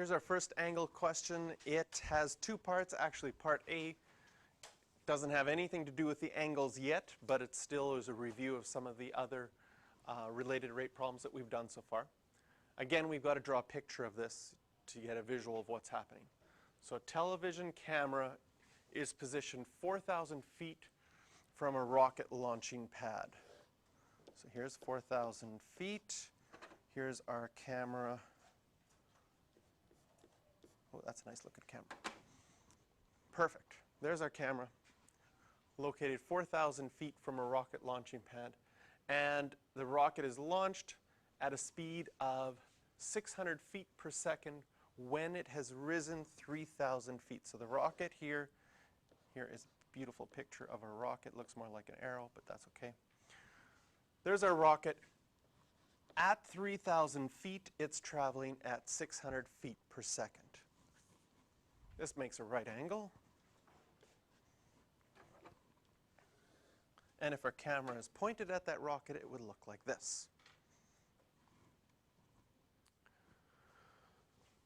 Here's our first angle question. It has two parts. Actually, part A doesn't have anything to do with the angles yet, but it still is a review of some of the other related rate problems that we've done so far. Again, we've got to draw a picture of this to get a visual of what's happening. So a television camera is positioned 4,000 feet from a rocket launching pad. So here's 4,000 feet. Here's our camera. Oh, that's a nice looking camera. Perfect. There's our camera, located 4,000 feet from a rocket launching pad. And the rocket is launched at a speed of 600 feet per second when it has risen 3,000 feet. So the rocket here is a beautiful picture of a rocket. Looks more like an arrow, but that's okay. There's our rocket. At 3,000 feet, it's traveling at 600 feet per second. This makes a right angle. And if our camera is pointed at that rocket, it would look like this.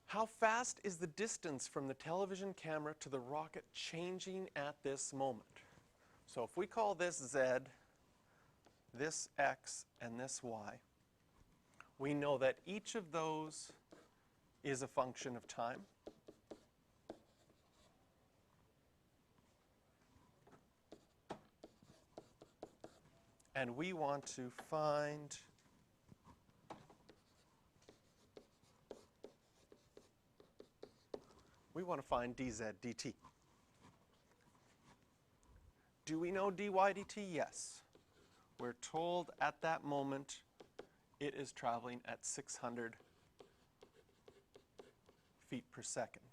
How fast is the distance from the television camera to the rocket changing at this moment? So if we call this Z, this X, and this Y, we know that each of those is a function of time. And we want to find dz dt. Do we know dy dt? Yes. We're told at that moment it is traveling at 600 feet per second.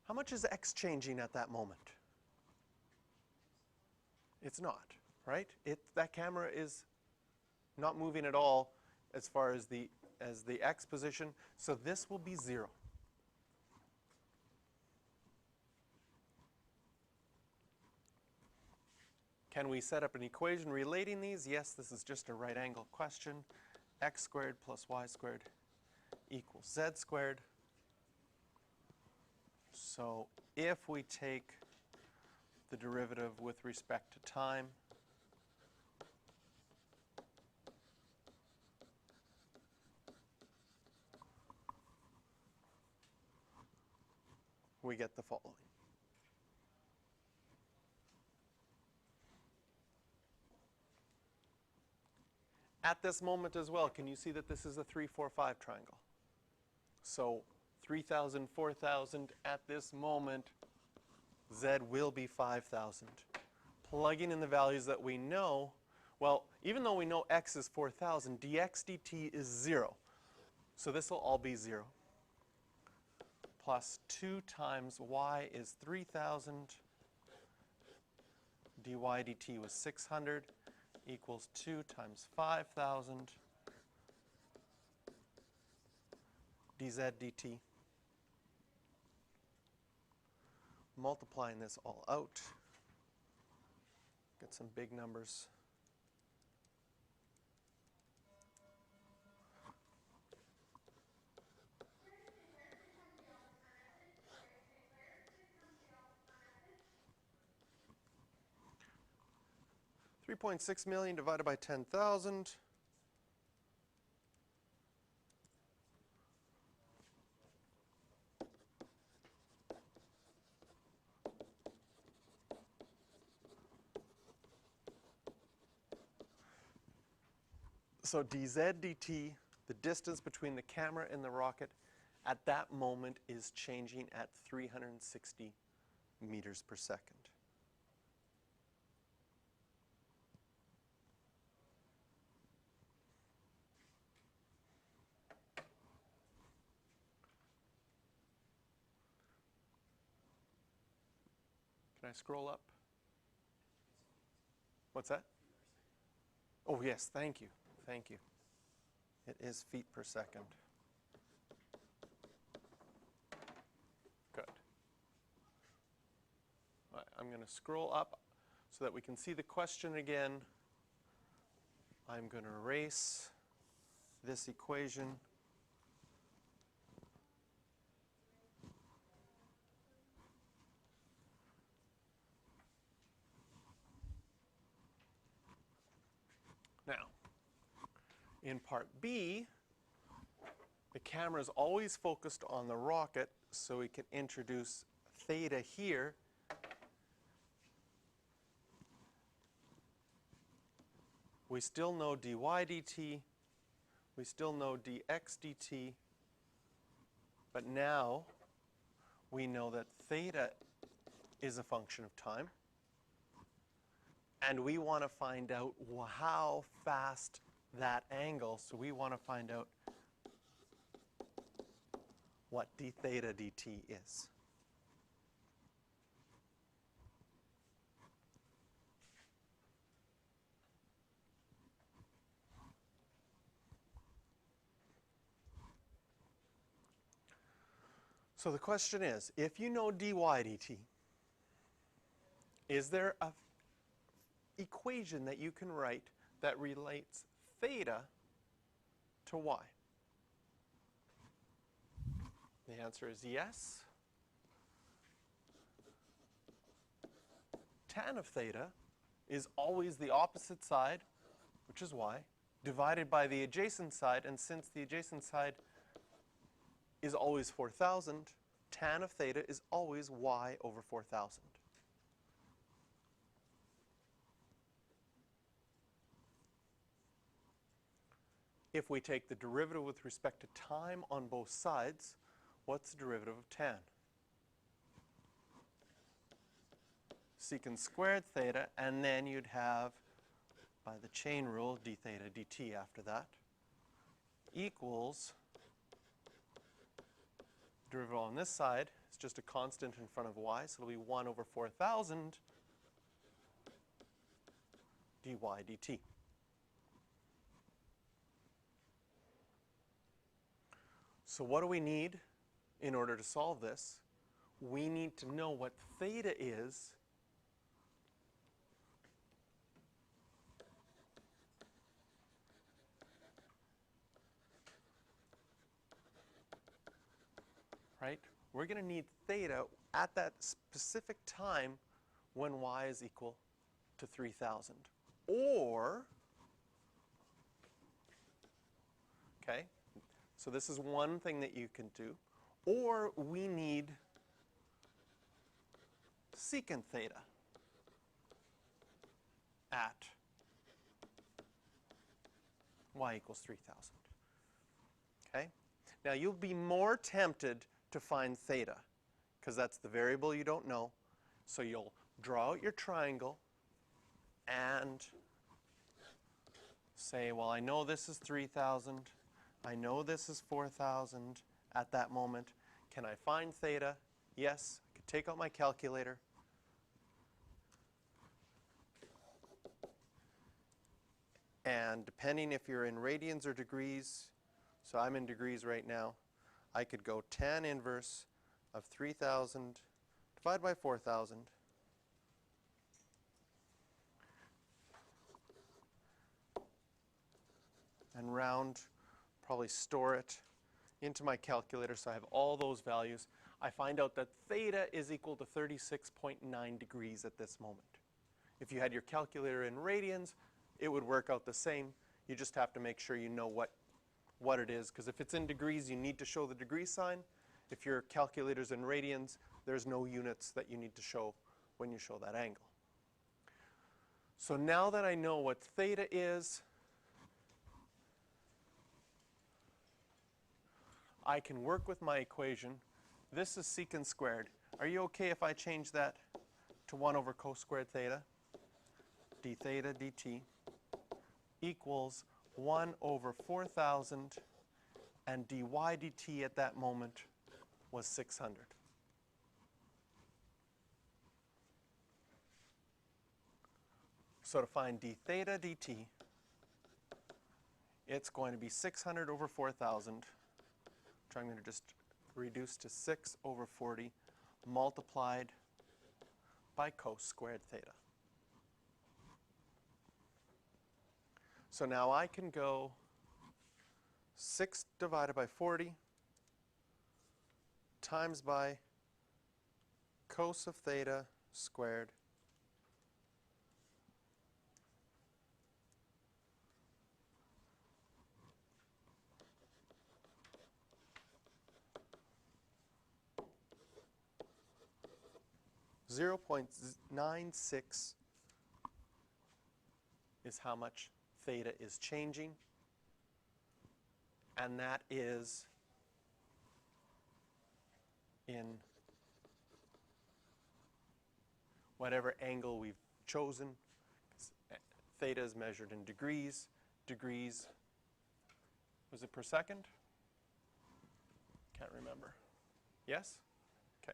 How much is x changing at that moment? It's not, right? That camera is not moving at all as far as the x position, so this will be 0. Can we set up an equation relating these? Yes, this is just a right angle question. X squared plus y squared equals z squared. So if we take the derivative with respect to time, we get the following. At this moment as well, can you see that this is a 3, 4, 5 triangle? So 3,000, 4,000, at this moment, Z will be 5,000. Plugging in the values that we know, well, even though we know x is 4,000, dx dt is 0. So this will all be 0. Plus 2 times y is 3,000. dy dt was 600 equals 2 times 5,000 dz dt. Multiplying this all out, get some big numbers. $3.6 million divided by 10,000. So dz dt, the distance between the camera and the rocket, at that moment is changing at 360 meters per second. Can I scroll up? What's that? Oh, yes, thank you. Thank you. It is feet per second. Good. All right, I'm going to scroll up so that we can see the question again. I'm going to erase this equation now. In part B, the camera is always focused on the rocket, so we can introduce theta here. We still know dy dt, we still know dx dt, but now we know that theta is a function of time, and we want to find out how fast that angle, so we want to find out what d theta dt is. So the question is, if you know dy dt, is there an equation that you can write that relates theta to y? The answer is yes. Tan of theta is always the opposite side, which is y, divided by the adjacent side, and since the adjacent side is always 4,000, tan of theta is always y over 4,000. If we take the derivative with respect to time on both sides, what's the derivative of tan? Secant squared theta, and then you'd have, by the chain rule, d theta dt after that, equals, derivative on this side is just a constant in front of y, so it'll be 1 over 4,000 dy dt. So what do we need in order to solve this? We need to know what theta is right? We're going to need theta at that specific time when y is equal to 3,000. Or, okay, so this is one thing that you can do. Or we need secant theta at y equals 3,000. Okay? Now you'll be more tempted to find theta, because that's the variable you don't know. So you'll draw out your triangle and say, well, I know this is 3,000. I know this is 4,000 at that moment. Can I find theta? Yes. I could take out my calculator. And depending if you're in radians or degrees, so I'm in degrees right now, I could go tan inverse of 3,000 divided by 4,000. And round, probably store it into my calculator so I have all those values. I find out that theta is equal to 36.9 degrees at this moment. If you had your calculator in radians, it would work out the same. You just have to make sure you know what it is, because if it's in degrees, you need to show the degree sign. If your calculator's in radians, there's no units that you need to show when you show that angle. So now that I know what theta is, I can work with my equation. This is secant squared. Are you okay if I change that to 1 over cos squared theta? D theta dt equals 1 over 4,000, and dy dt at that moment was 600. So to find d theta dt, it's going to be 600 over 4,000, which I'm going to just reduce to 6 over 40 multiplied by cos squared theta. So now I can go 6 divided by 40 times by cos of theta squared (0.96) is how much theta is changing, and that is in whatever angle we've chosen. Theta is measured in degrees. Degrees, was it per second? Can't remember. Yes? Okay.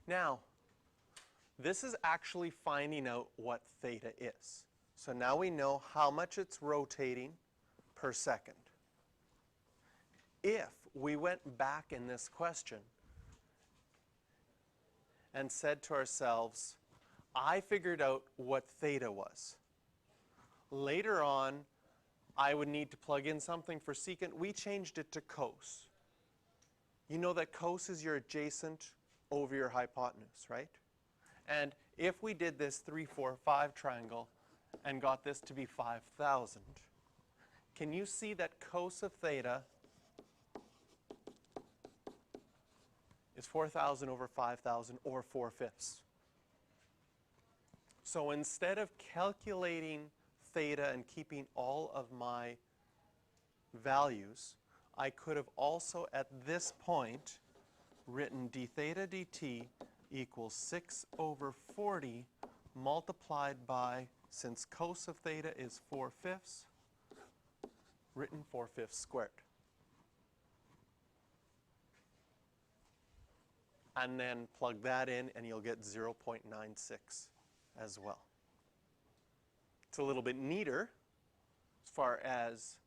Now, this is actually finding out what theta is. So now we know how much it's rotating per second. If we went back in this question and said to ourselves, I figured out what theta was. Later on, I would need to plug in something for secant. We changed it to cos. You know that cos is your adjacent over your hypotenuse, right? And if we did this 3, 4, 5 triangle and got this to be 5,000, can you see that cos of theta is 4,000 over 5,000, or 4/5? So instead of calculating theta and keeping all of my values, I could have also at this point written d theta dt equals 6 over 40 multiplied by, since cos of theta is 4/5, written 4/5 squared. And then plug that in and you'll get 0.96 as well. It's a little bit neater as far as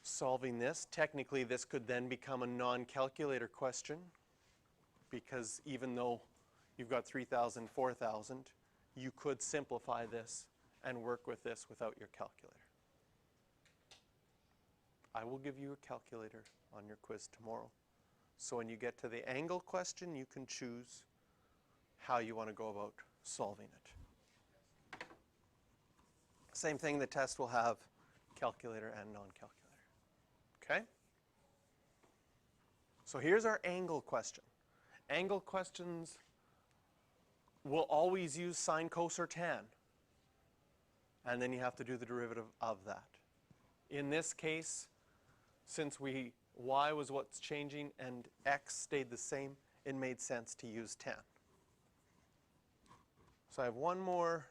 solving this. Technically, this could then become a non-calculator question, because even though you've got 3,000, 4,000, you could simplify this and work with this without your calculator. I will give you a calculator on your quiz tomorrow. So when you get to the angle question, you can choose how you want to go about solving it. Same thing, the test will have calculator and non-calculator. Okay? So here's our angle question. Angle questions will always use sine, cos, or tan. And then you have to do the derivative of that. In this case, since y was what's changing and x stayed the same, it made sense to use tan. So I have one more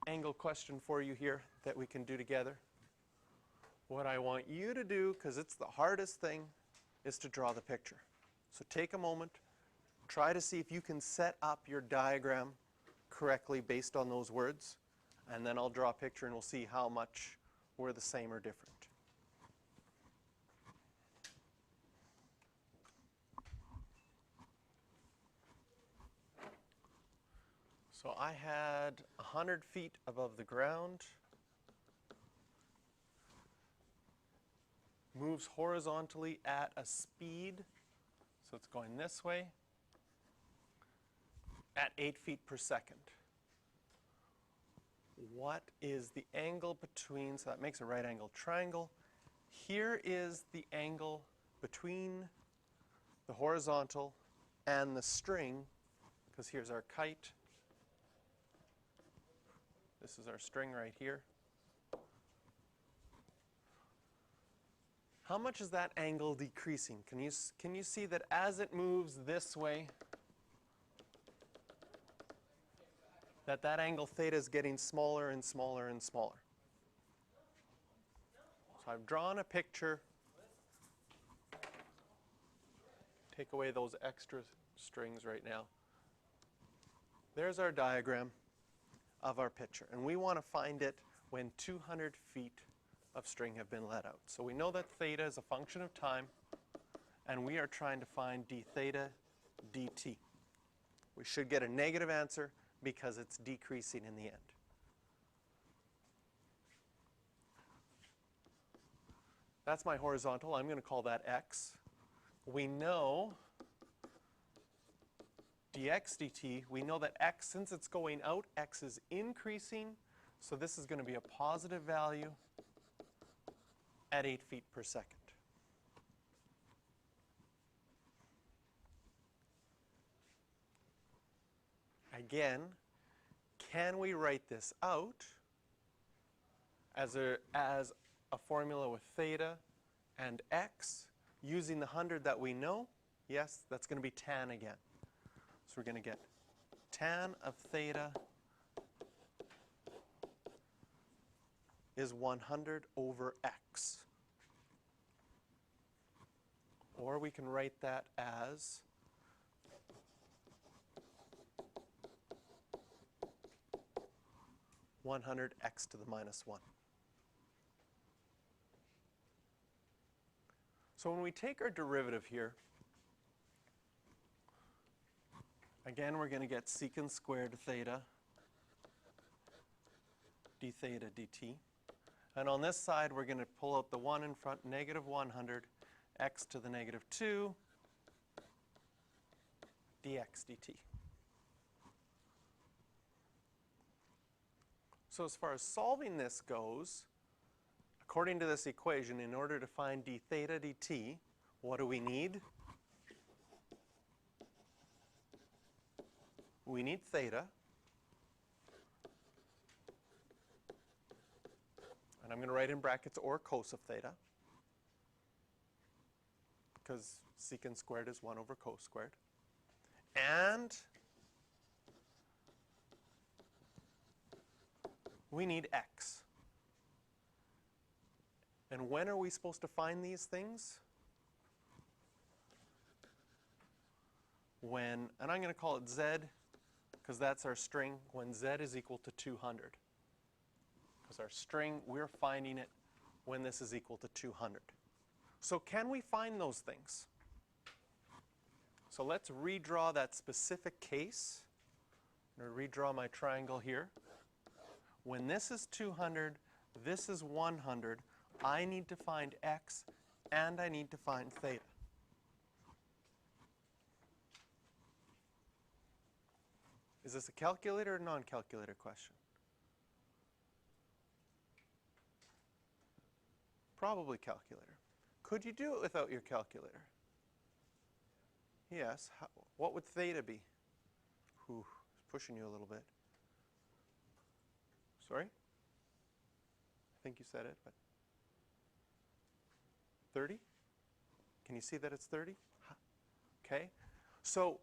angle question for you here that we can do together. What I want you to do, because it's the hardest thing, is to draw the picture. So take a moment, try to see if you can set up your diagram correctly based on those words, and then I'll draw a picture and we'll see how much we're the same or different. So I had 100 feet above the ground, moves horizontally at a speed, so it's going this way, at 8 feet per second. What is the angle between, so that makes a right angle triangle. Here is the angle between the horizontal and the string, because here's our kite. This is our string right here. How much is that angle decreasing? Can you see that as it moves this way, that angle theta is getting smaller and smaller and smaller? So I've drawn a picture. Take away those extra strings right now. There's our diagram of our picture, and we want to find it when 200 feet of string have been let out. So we know that theta is a function of time, and we are trying to find d theta dt. We should get a negative answer because it's decreasing in the end. That's my horizontal. I'm going to call that x. We know dx dt, we know that x, since it's going out, x is increasing. So this is going to be a positive value at 8 feet per second. Again, can we write this out as a formula with theta and x using the 100 that we know? Yes, that's going to be tan again. So we're going to get tan of theta is 100 over x. Or we can write that as (100x to the minus 1). So when we take our derivative here, again we're going to get secant squared theta d theta dt. And on this side we're going to pull out the 1 in front, negative 100 x to the negative 2 dx dt. So as far as solving this goes, according to this equation, in order to find d theta dt, what do we need? We need theta. And I'm going to write in brackets or cos of theta, because secant squared is 1 over cos squared. And we need x. And when are we supposed to find these things? When, and I'm going to call it z, because that's our string, when z is equal to 200. Because our string, we're finding it when this is equal to 200. So can we find those things? So let's redraw that specific case. I'm going to redraw my triangle here. When this is 200, this is 100, I need to find x and I need to find theta. Is this a calculator or non-calculator question? Probably calculator. Could you do it without your calculator? Yes. What would theta be? Whew, it's pushing you a little bit. Sorry? I think you said it, but 30? Can you see that it's 30? Okay. So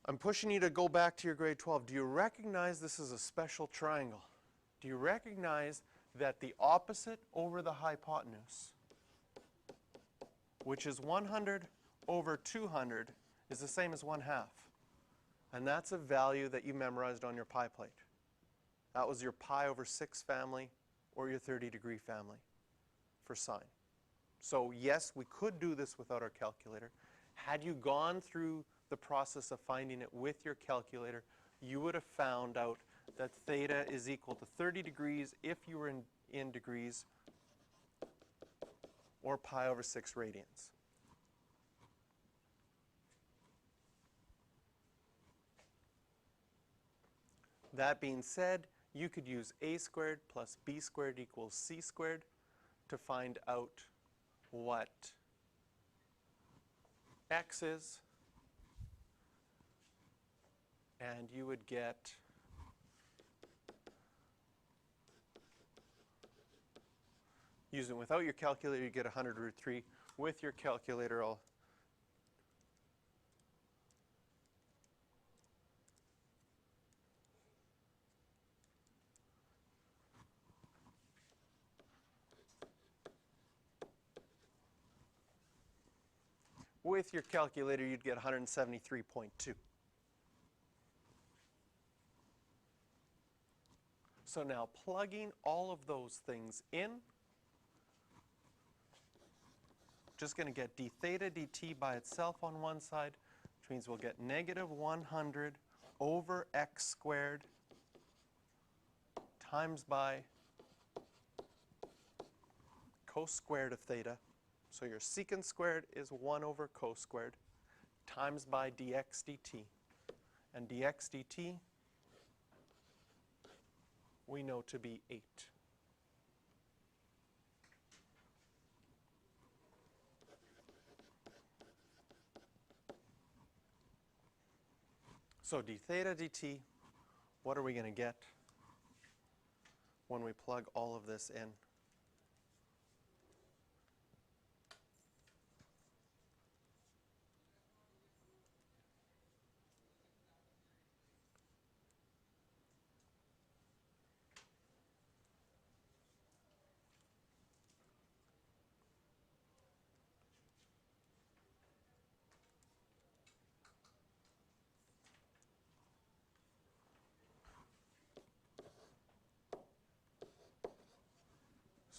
I'm pushing you to go back to your grade 12. Do you recognize this is a special triangle? Do you recognize that the opposite over the hypotenuse, which is 100 over 200, is the same as 1/2? And that's a value that you memorized on your pi plate. That was your pi over 6 family or your 30-degree family for sine. So yes, we could do this without our calculator. Had you gone through the process of finding it with your calculator, you would have found out that theta is equal to 30 degrees if you were in degrees, or pi over 6 radians. That being said, you could use a squared plus b squared equals c squared to find out what x is, and you would get using without your calculator, you get 100 root 3. With your calculator, you'd get 173.2. So now plugging all of those things in, just going to get d theta dt by itself on one side, which means we'll get negative 100 over x squared times by cos squared of theta. So your secant squared is 1 over cos squared times by dx dt. And dx dt we know to be 8. So d theta dt, what are we going to get when we plug all of this in?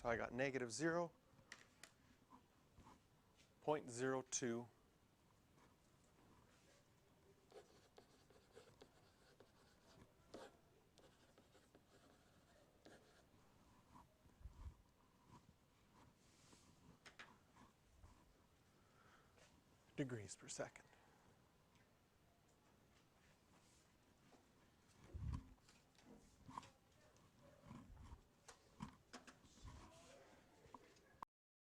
So I got negative 0.02 degrees per second.